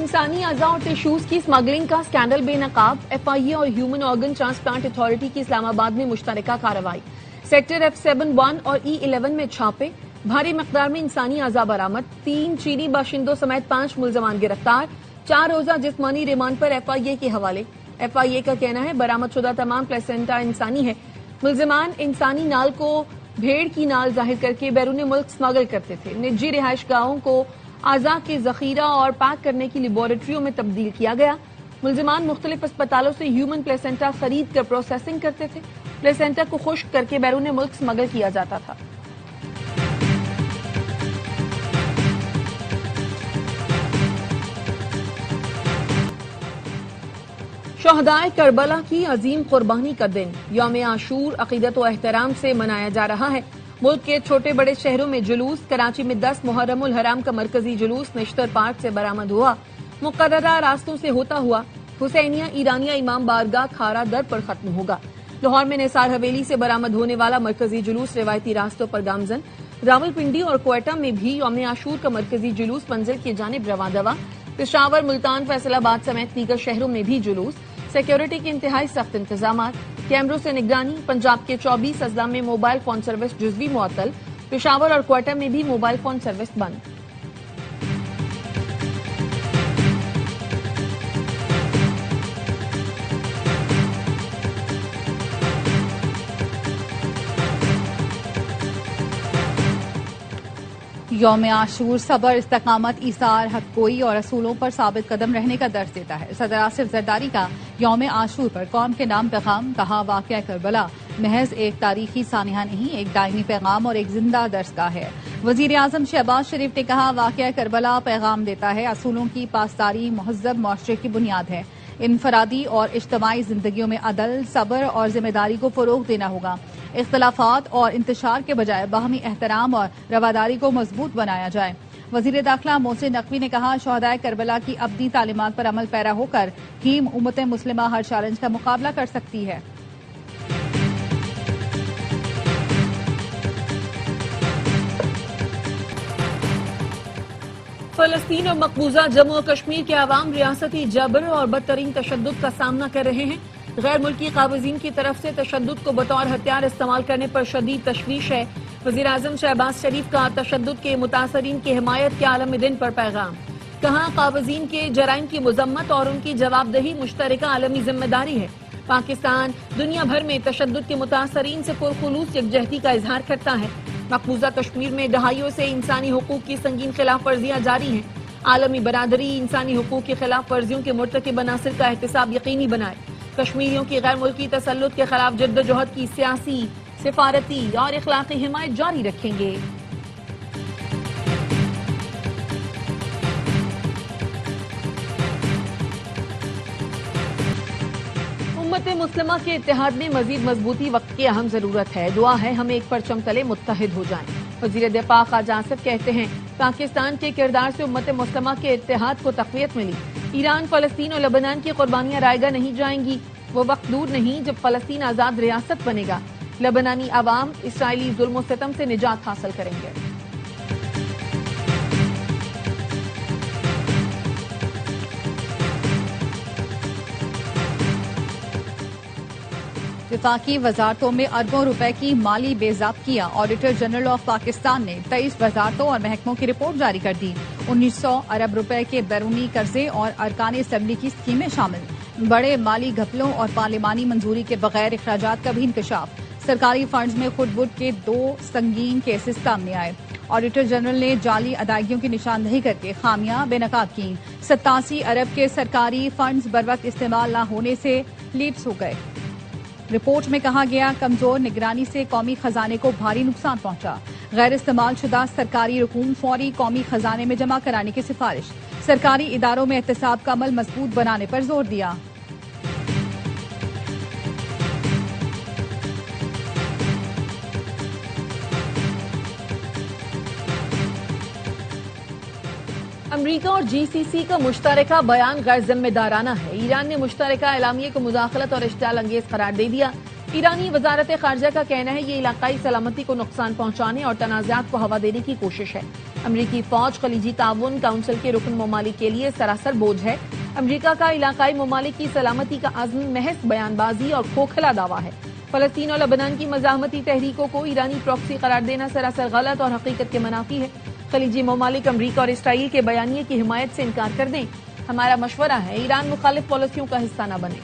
انسانی اعضاء اور ٹیشوز کی اسمگلنگ کا اسکینڈل بے نقاب، ایف آئی اے اور ہیومن آرگن ٹرانسپلانٹ اتھارٹی کی اسلام آباد میں مشترکہ کارروائی، سیکٹر F71 اور E11 میں چھاپے، بھاری مقدار میں انسانی اعضاء برآمد، 3 چینی باشندوں سمیت 5 ملزمان گرفتار، 4 روزہ جسمانی ریمانڈ پر ایف آئی اے کے حوالے۔ ایف آئی اے کا کہنا ہے برآمد شدہ تمام پلیسنٹا انسانی ہے۔ ملزمان انسانی نال کو بھیڑ کی نال ظاہر کر کے بیرون ملک اسمگل کرتے تھے۔ نجی رہائش گاہوں کو اعضاء کے ذخیرہ اور پیک کرنے کی لیبارٹریوں میں تبدیل کیا گیا۔ ملزمان مختلف اسپتالوں سے ہیومن پلیسنٹا خرید کر پروسیسنگ کرتے تھے۔ پلیسنٹا کو خشک کر کے بیرون ملک اسمگل کیا جاتا تھا۔ شہدائے کربلا کی عظیم قربانی کا دن یوم عاشور عقیدت و احترام سے منایا جا رہا ہے۔ ملک کے چھوٹے بڑے شہروں میں جلوس، کراچی میں 10 محرم الحرام کا مرکزی جلوس نشتر پارک سے برآمد ہوا، مقررہ راستوں سے ہوتا ہوا حسینیہ ایرانیہ امام بارگاہ کھارا در پر ختم ہوگا۔ لاہور میں نثار حویلی سے برآمد ہونے والا مرکزی جلوس روایتی راستوں پر گامزن، راولپنڈی اور کوئٹہ میں بھی یوم عاشور کا مرکزی جلوس منزل کی جانب رواں دواں، پشاور، ملتان، فیصل آباد سمیت دیگر شہروں میں بھی جلوس، سیکیورٹی کے انتہائی سخت انتظامات، کیمروں سے نگرانی، پنجاب کے 24 اضلاع میں موبائل فون سروس جزوی معطل، پشاور اور کوئٹہ میں بھی موبائل فون سروس بند۔ یوم عاشور صبر، استقامت، ایثار، حق گوئی اور اصولوں پر ثابت قدم رہنے کا درس دیتا ہے۔ صدر آصف زرداری کا یوم عاشور پر قوم کے نام پیغام، کہا واقعہ کربلا محض ایک تاریخی سانحہ نہیں، ایک دائمی پیغام اور ایک زندہ درسگاہ ہے۔ وزیر اعظم شہباز شریف نے کہا واقعہ کربلا پیغام دیتا ہے اصولوں کی پاسداری مہذب معاشرے کی بنیاد ہے۔ انفرادی اور اجتماعی زندگیوں میں عدل، صبر اور ذمہ داری کو فروغ دینا ہوگا۔ اختلافات اور انتشار کے بجائے باہمی احترام اور رواداری کو مضبوط بنایا جائے۔ وزیر داخلہ محسن نقوی نے کہا شہدائے کربلا کی ابدی تعلیمات پر عمل پیرا ہو کر ٹیم امت مسلمہ ہر چیلنج کا مقابلہ کر سکتی ہے۔ فلسطین اور مقبوضہ جموں و کشمیر کے عوام ریاستی جبر اور بدترین تشدد کا سامنا کر رہے ہیں۔ غیر ملکی قابضین کی طرف سے تشدد کو بطور ہتھیار استعمال کرنے پر شدید تشویش ہے۔ وزیر اعظم شہباز شریف کا تشدد کے متاثرین کی حمایت کے عالمی دن پر پیغام، کہاں قابضین کے جرائم کی مذمت اور ان کی جواب دہی مشترکہ عالمی ذمہ داری ہے۔ پاکستان دنیا بھر میں تشدد کے متاثرین سے پرخلوص یکجہتی کا اظہار کرتا ہے۔ مقبوضہ کشمیر میں دہائیوں سے انسانی حقوق کی سنگین خلاف ورزیاں جاری ہیں۔ عالمی برادری انسانی حقوق کی خلاف ورزیوں کے مرتکب عناصر کا احتساب یقینی بنائے، کشمیریوں کی غیر ملکی تسلط کے خلاف جدوجہد کی سیاسی، سفارتی اور اخلاقی حمایت جاری رکھیں گے۔ امت مسلمہ کے اتحاد میں مزید مضبوطی وقت کی اہم ضرورت ہے، دعا ہے ہم ایک پرچم تلے متحد ہو جائیں۔ وزیر دفاع خواجہ آصف کہتے ہیں پاکستان کے کردار سے امت مسلمہ کے اتحاد کو تقویت ملی۔ ایران، فلسطین اور لبنان کی قربانیاں رائے گاہ نہیں جائیں گی، وہ وقت دور نہیں جب فلسطین آزاد ریاست بنے گا، لبنانی عوام اسرائیلی ظلم و ستم سے نجات حاصل کریں گے۔ وفاقی وزارتوں میں اربوں روپے کی مالی بے ضابطگیاں، آڈیٹر جنرل آف پاکستان نے 23 وزارتوں اور محکموں کی رپورٹ جاری کر دی۔ 1900 ارب روپے کے بیرونی قرضے اور ارکان اسمبلی کی اسکیمیں شامل، بڑے مالی گھپلوں اور پارلیمانی منظوری کے بغیر اخراجات کا بھی انکشاف۔ سرکاری فنڈز میں خود بٹ کے 2 سنگین کیسز سامنے آئے۔ آڈیٹر جنرل نے جعلی ادائیگیوں کی نشاندہی کر کے خامیاں بے نقاب کیں۔ 87 ارب کے سرکاری فنڈز بروقت استعمال نہ ہونے سے لیپس ہو گئے۔ رپورٹ میں کہا گیا کمزور نگرانی سے قومی خزانے کو بھاری نقصان پہنچا۔ غیر استعمال شدہ سرکاری رقوم فوری قومی خزانے میں جمع کرانے کی سفارش، سرکاری اداروں میں احتساب کا عمل مضبوط بنانے پر زور دیا۔ امریکہ اور جی سی سی کا مشترکہ بیان غیر ذمہ دارانہ ہے۔ ایران نے مشترکہ اعلامیے کو مداخلت اور اشتعال انگیز قرار دے دیا۔ ایرانی وزارت خارجہ کا کہنا ہے یہ علاقائی سلامتی کو نقصان پہنچانے اور تنازعات کو ہوا دینے کی کوشش ہے۔ امریکی فوج خلیجی تعاون کونسل کے رکن ممالک کے لیے سراسر بوجھ ہے۔ امریکہ کا علاقائی ممالک کی سلامتی کا عزم محض بیان بازی اور کھوکھلا دعویٰ ہے۔ فلسطین اور لبنان کی مزاحمتی تحریکوں کو ایرانی پراکسی قرار دینا سراسر غلط اور حقیقت کے منافی ہے۔ خلیجی ممالک امریکہ اور اسرائیل کے بیانیے کی حمایت سے انکار کر دیں۔ ہمارا مشورہ ہے ایران مخالف پالیسیوں کا حصہ نہ بنے۔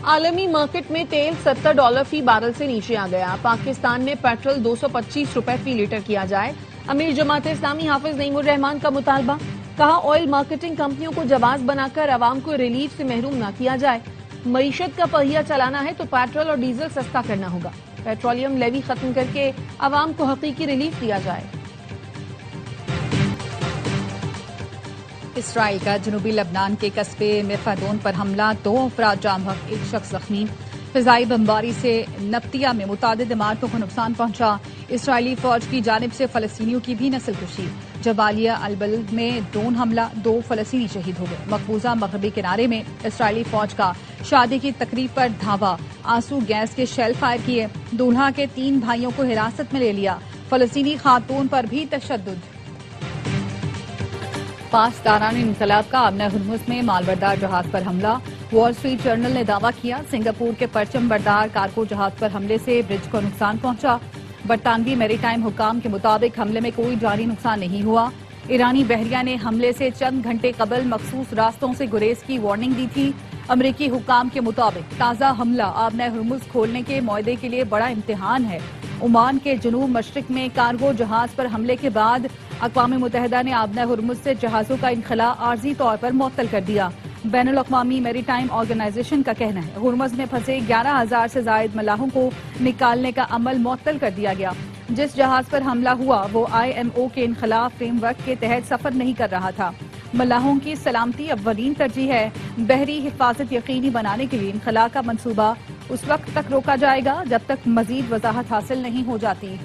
عالمی مارکیٹ میں تیل $70 فی بارل سے نیچے آ گیا۔ پاکستان میں پیٹرول $225 فی لیٹر کیا جائے۔ امیر جماعت اسلامی حافظ نعیم الرحمان کا مطالبہ، کہا آئل مارکیٹنگ کمپنیوں کو جواز بنا کر عوام کو ریلیف سے محروم نہ کیا جائے۔ معیشت کا پہیہ چلانا ہے تو پیٹرول اور ڈیزل سستا کرنا ہوگا۔ پیٹرولیم لیوی ختم کر کے عوام کو حقیقی ریلیف دیا جائے۔ اسرائیل کا جنوبی لبنان کے قصبے مرفادون پر حملہ، 2 افراد جاں بحق، 1 شخص زخمی۔ فضائی بمباری سے نبطیہ میں متعدد عمارتوں کو نقصان پہنچا۔ اسرائیلی فوج کی جانب سے فلسطینیوں کی بھی نسل کشی۔ جبالیہ البلد میں ڈرون حملہ، 2 فلسطینی شہید ہو گئے۔ مقبوضہ مغربی کنارے میں اسرائیلی فوج کا شادی کی تقریب پر دھاوا، آنسو گیس کے شیل فائر کیے۔ دولہا کے 3 بھائیوں کو حراست میں لے لیا۔ فلسطینی خاتون پر بھی تشدد۔ پاسداران انقلاب کا آبنہ ہرمز میں مال بردار جہاز پر حملہ۔ وال اسٹریٹ جرنل نے دعویٰ کیا سنگاپور کے پرچم بردار کارگو جہاز پر حملے سے برج کو نقصان پہنچا۔ برطانوی میری ٹائم حکام کے مطابق حملے میں کوئی جانی نقصان نہیں ہوا۔ ایرانی بحریہ نے حملے سے چند گھنٹے قبل مخصوص راستوں سے گریز کی وارننگ دی تھی۔ امریکی حکام کے مطابق تازہ حملہ آبنہ ہرمز کھولنے کے معاہدے کے لیے بڑا امتحان ہے۔ عمان کے جنوب مشرق میں کارگو جہاز پر حملے کے بعد اقوام متحدہ نے آبنہ ہرمز سے جہازوں کا انخلاء عارضی طور پر معطل کر دیا۔ بین الاقوامی میری ٹائم آرگنائزیشن کا کہنا ہے ہرمز میں پھنسے 11,000 سے زائد ملاحوں کو نکالنے کا عمل معطل کر دیا گیا۔ جس جہاز پر حملہ ہوا وہ IMO کے انخلاء فریم ورک کے تحت سفر نہیں کر رہا تھا۔ ملاحوں کی سلامتی اولین ترجیح ہے۔ بحری حفاظت یقینی بنانے کے لیے انخلاء کا منصوبہ اس وقت تک روکا جائے گا جب تک مزید وضاحت حاصل نہیں ہو جاتی۔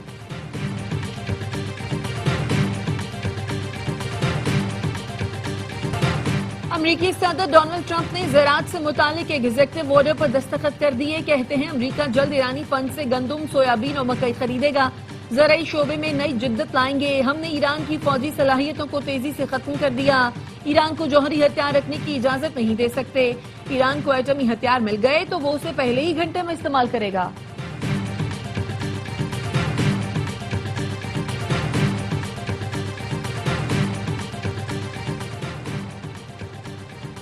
امریکی صدر ڈونلڈ ٹرمپ نے زراعت سے متعلق ایگزیکٹو آرڈر پر دستخط کر دیے۔ کہتے ہیں امریکہ جلد ایرانی فنڈ سے گندم، سویابین اور مکئی خریدے گا، زرعی شعبے میں نئی جدت لائیں گے۔ ہم نے ایران کی فوجی صلاحیتوں کو تیزی سے ختم کر دیا۔ ایران کو جوہری ہتھیار رکھنے کی اجازت نہیں دے سکتے۔ ایران کو ایٹمی ہتھیار مل گئے تو وہ اسے پہلے ہی گھنٹے میں استعمال کرے گا۔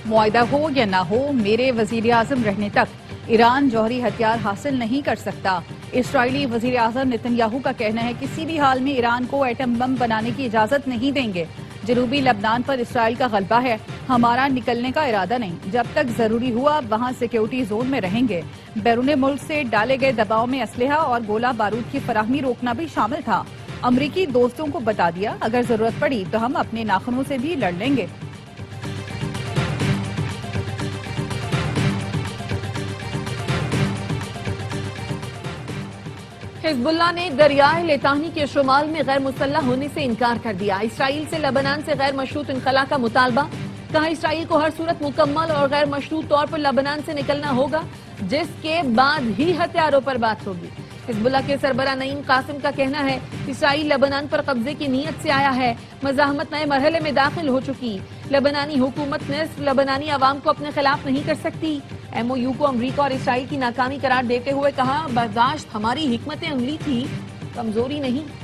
معاہدہ ہو یا نہ ہو، میرے وزیر اعظم رہنے تک ایران جوہری ہتھیار حاصل نہیں کر سکتا۔ اسرائیلی وزیر اعظم نتن یاہو کا کہنا ہے کسی بھی حال میں ایران کو ایٹم بم بنانے کی اجازت نہیں دیں گے۔ جنوبی لبنان پر اسرائیل کا غلبہ ہے، ہمارا نکلنے کا ارادہ نہیں۔ جب تک ضروری ہوا وہاں سیکیورٹی زون میں رہیں گے۔ بیرون ملک سے ڈالے گئے دباؤ میں اسلحہ اور گولہ بارود کی فراہمی روکنا بھی شامل تھا۔ امریکی دوستوں کو بتا دیا اگر ضرورت پڑی تو ہم اپنے ناخنوں سے بھی لڑ لیں گے۔ حزب اللہ نے دریائے لتانی کے شمال میں غیر مسلح ہونے سے انکار کر دیا۔ اسرائیل سے لبنان سے غیر مشروط انخلاء کا مطالبہ، کہا اسرائیل کو ہر صورت مکمل اور غیر مشروط طور پر لبنان سے نکلنا ہوگا، جس کے بعد ہی ہتھیاروں پر بات ہوگی۔ حزب اللہ کے سربراہ نعیم قاسم کا کہنا ہے اسرائیل لبنان پر قبضے کی نیت سے آیا ہے، مزاحمت نئے مرحلے میں داخل ہو چکی۔ لبنانی حکومت نصف لبنانی عوام کو اپنے خلاف نہیں کر سکتی۔ MOU کو امریکہ اور اسرائیل کی ناکامی قرار دیتے ہوئے کہا برداشت ہماری حکمت عملی تھی، کمزوری نہیں۔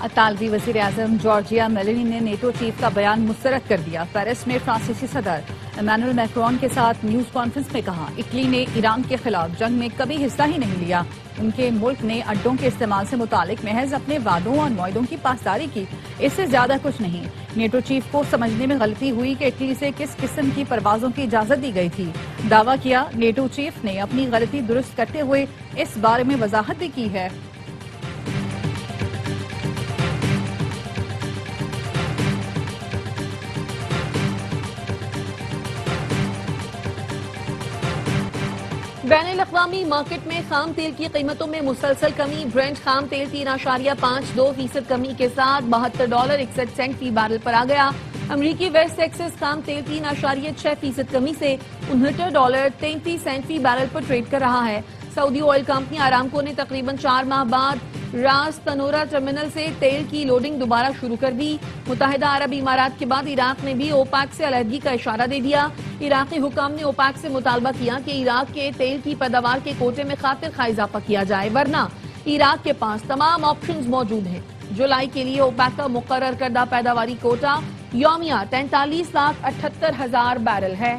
اطالوی وزیر اعظم جارجیا میلونی نے نیٹو چیف کا بیان مسترد کر دیا۔ پیرس میں فرانسیسی صدر ایمانوئل میکرون کے ساتھ نیوز کانفرنس میں کہا اٹلی نے ایران کے خلاف جنگ میں کبھی حصہ ہی نہیں لیا۔ ان کے ملک نے اڈوں کے استعمال سے متعلق محض اپنے وعدوں اور معاہدوں کی پاسداری کی، اس سے زیادہ کچھ نہیں۔ نیٹو چیف کو سمجھنے میں غلطی ہوئی کہ اٹلی سے کس قسم کی پروازوں کی اجازت دی گئی تھی۔ دعویٰ کیا نیٹو چیف نے اپنی غلطی درست کرتے ہوئے اس بارے میں وضاحت بھی کی ہے۔ بین الاقوامی مارکیٹ میں خام تیل کی قیمتوں میں مسلسل کمی. برنٹ خام تیل 3.52% کمی کے ساتھ $72.61 فی بیرل پر آ گیا. امریکی ویسٹ ٹیکسس خام تیل 3.6% کمی سے $69.33 فی بیرل پر ٹریڈ کر رہا ہے. سعودی آئل کمپنی آرامکو نے تقریباً 4 ماہ بعد راس تنورہ ٹرمینل سے تیل کی لوڈنگ دوبارہ شروع کر دی. متحدہ عرب امارات کے بعد عراق نے بھی اوپیک سے علیحدگی کا اشارہ دے دیا. عراقی حکام نے اوپیک سے مطالبہ کیا کہ عراق کے تیل کی پیداوار کے کوٹے میں خاطر خواہ اضافہ کیا جائے، ورنہ عراق کے پاس تمام آپشنز موجود ہیں. جولائی کے لیے اوپیک کا مقرر کردہ پیداواری کوٹا یومیہ 43,78,000 بیرل ہے.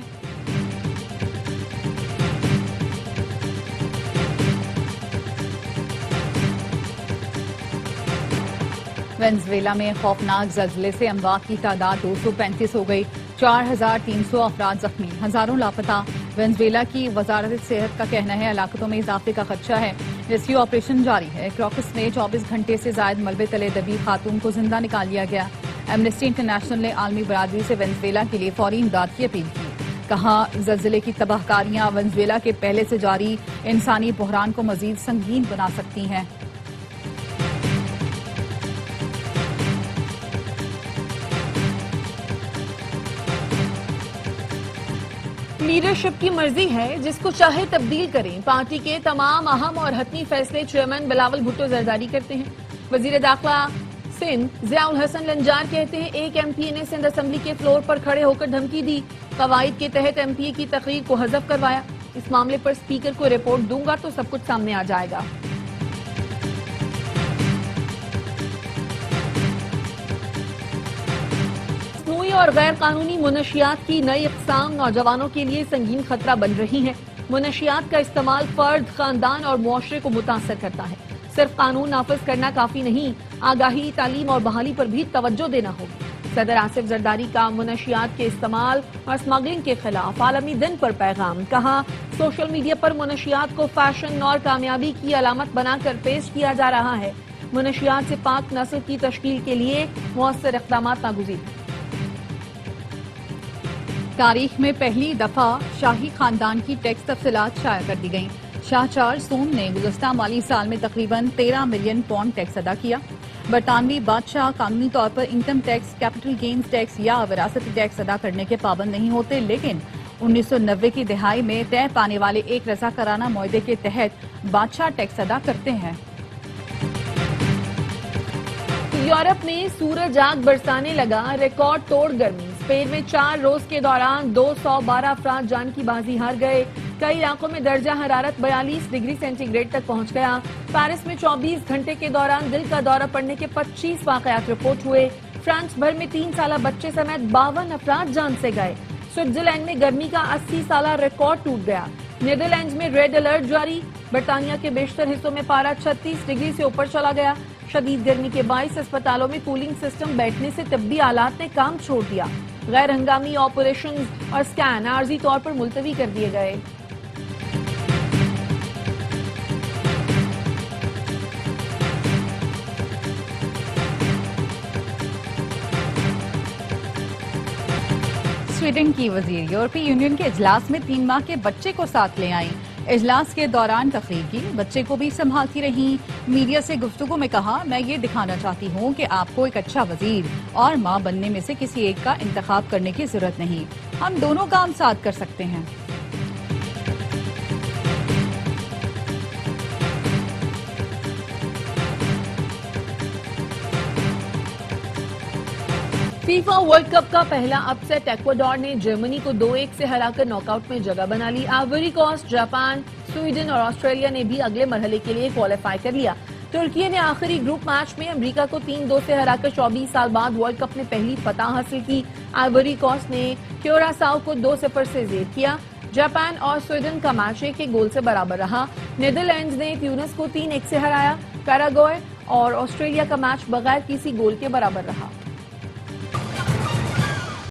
وینزویلا میں خوفناک زلزلے سے اموات کی تعداد 235 ہو گئی. 4,300 افراد زخمی، ہزاروں لاپتہ. وینزویلا کی وزارت صحت کا کہنا ہے ہلاکتوں میں اضافے کا خدشہ ہے. ریسکیو آپریشن جاری ہے. کراکس میں 24 گھنٹے سے زائد ملبے تلے دبی خاتون کو زندہ نکال لیا گیا. ایمنسٹی انٹرنیشنل نے عالمی برادری سے وینزویلا کے لیے فوری امداد کی اپیل کی. کہا زلزلے کی تباہ کاریاں وینزویلا کے پہلے سے جاری انسانی بحران کو مزید سنگین بنا سکتی ہیں. لیڈرشپ کی مرضی ہے، جس کو چاہے تبدیل کریں. پارٹی کے تمام اہم اور حتمی فیصلے چیئرمین بلاول بھٹو زرداری کرتے ہیں. وزیر داخلہ سندھ ضیاء الحسن لنجار کہتے ہیں ایک ایم پی اے نے سندھ اسمبلی کے فلور پر کھڑے ہو کر دھمکی دی. قواعد کے تحت ایم پی اے کی تقریر کو حذف کروایا. اس معاملے پر اسپیکر کو رپورٹ دوں گا تو سب کچھ سامنے آ جائے گا. مصنوعی اور غیر قانونی منشیات کی نئی اقسام نوجوانوں کے لیے سنگین خطرہ بن رہی ہیں. منشیات کا استعمال فرد، خاندان اور معاشرے کو متاثر کرتا ہے. صرف قانون نافذ کرنا کافی نہیں، آگاہی، تعلیم اور بحالی پر بھی توجہ دینا ہوگی. صدر آصف زرداری کا منشیات کے استعمال اور سمگلنگ کے خلاف عالمی دن پر پیغام. کہا سوشل میڈیا پر منشیات کو فیشن اور کامیابی کی علامت بنا کر پیش کیا جا رہا ہے. منشیات سے پاک نسل کی تشکیل کے لیے مؤثر اقدامات ناگزیر ہیں. تاریخ میں پہلی دفعہ شاہی خاندان کی ٹیکس تفصیلات شائع کر دی گئیں. شاہ چارلس دوم نے گزشتہ مالی سال میں تقریباً 13 ملین پاؤنڈ ٹیکس ادا کیا. برطانوی بادشاہ قانونی طور پر income tax, capital gains tax یا وراثتی ٹیکس ادا کرنے کے پابند نہیں ہوتے، لیکن 1990 کی دہائی میں طے پانے والے ایک رضاکارانہ معاہدے کے تحت بادشاہ ٹیکس ادا کرتے ہیں. یورپ میں سورج آگ برسانے لگا، ریکارڈ توڑ گرمی. اسپین میں 4 روز کے دوران 212 افراد جان کی بازی ہار گئے. کئی علاقوں میں درجہ حرارت 42 ڈگری سینٹی گریڈ تک پہنچ گیا. پیرس میں 24 گھنٹے کے دوران دل کا دورہ پڑنے کے 25 واقعات رپورٹ ہوئے. فرانس بھر میں 3 سالہ بچے سمیت 52 افراد جان سے گئے. سوئٹزرلینڈ میں گرمی کا 80 سالہ ریکارڈ ٹوٹ گیا. نیدرلینڈز میں ریڈ الرٹ جاری. برطانیہ کے بیشتر حصوں میں پارہ 36 ڈگری سے اوپر چلا گیا. شدید گرمی کے باعث اسپتالوں میں کولنگ سسٹم بیٹھنے سے طبی آلات نے کام چھوڑ دیا. غیر ہنگامی آپریشنز اور سکین عارضی طور پر ملتوی کر دیے گئے. سویڈن کی وزیر یورپی یونین کے اجلاس میں 3 ماہ کے بچے کو ساتھ لے آئیں. اجلاس کے دوران تقریر کی، بچے کو بھی سنبھالتی رہیں. میڈیا سے گفتگو میں کہا میں یہ دکھانا چاہتی ہوں کہ آپ کو ایک اچھا وزیر اور ماں بننے میں سے کسی ایک کا انتخاب کرنے کی ضرورت نہیں، ہم دونوں کام ساتھ کر سکتے ہیں. فیفا ورلڈ کپ کا پہلا اپ سیٹ ایکواڈور نے جرمنی کو 2-1 سے ہرا کر ناک آؤٹ میں جگہ بنا لی. آئیوری کوسٹ، جاپان، سویڈن اور آسٹریلیا نے بھی اگلے مرحلے کے لیے کوالیفائی کر لیا. ترکی نے آخری گروپ میچ میں امریکہ کو 3-2 سے ہرا کر 24 سال بعد ورلڈ کپ میں پہلی فتح حاصل کی. آئیوری کوسٹ نے کیوراساؤ کو 2-0 سے زیر کیا. جاپان اور سویڈن کا میچ 1 گول سے برابر رہا. نیدرلینڈز نے تیونس کو 3-1 سے ہرایا. پیراگوئے اور آسٹریلیا کا میچ بغیر کسی گول کے برابر رہا.